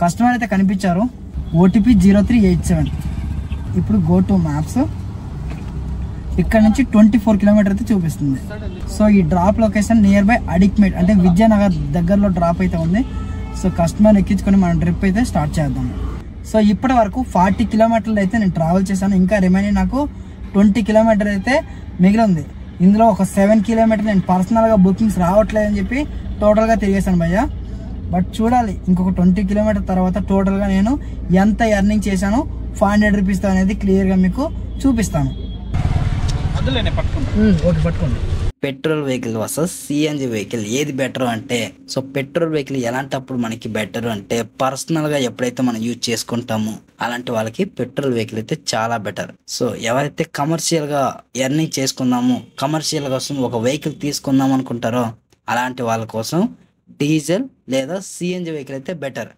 Customer అయితే కనిపించారు, OTP 0387. ఇప్పుడు గో టు మ్యాప్స్. ఇక్కడ నుంచి 24 కిలోమీటర్ అయితే చూపిస్తుంది. సో ఈ drop location near by Adikmet అంటే విద్యానగర్ దగ్గరలో డ్రాప్ అయితే ఉంది. సో కస్టమర్ ఎక్కించుకొని మనం ట్రిప్ అయితే స్టార్ట్ చేద్దాం. సో ఇప్పటి వరకు 40 కిలోమీటర్లు అయితే నేను ట్రావెల్ చేశాను. ఇంకా రిమైనింగ్ నాకు 20 కిలోమీటర్ అయితే మిగిలి ఉంది. ఇందులో ఒక 7 కిలోమీటర్ నేను పర్సనల్గా బుకింగ్స్ రావట్లేదని చెప్పి టోటల్గా తిరిగేశాను భయ్య. బట్ చూడాలి ఇంకొక 20 కిలోమీటర్ తర్వాత టోటల్గా నేను ఎంత ఎర్నింగ్ చేశాను 500 రూపీస్తో అనేది క్లియర్గా మీకు చూపిస్తాను. ఓకే పట్టుకోండి. Petrol vehicle versus CNG vehicle ఏది బెటర్ అంటే, సో పెట్రోల్ వెహికల్ ఎలాంటప్పుడు మనకి బెటర్ అంటే పర్సనల్గా ఎప్పుడైతే మనం యూజ్ చేసుకుంటామో అలాంటి వాళ్ళకి పెట్రోల్ వెహికల్ అయితే చాలా బెటర్. సో ఎవరైతే కమర్షియల్గా ఎర్నింగ్ చేసుకుందాము, కమర్షియల్ కోసం ఒక వెహికల్ తీసుకుందాం అనుకుంటారో అలాంటి వాళ్ళ కోసం డీజిల్ లేదా సిఎన్జి వెహికల్ అయితే బెటర్.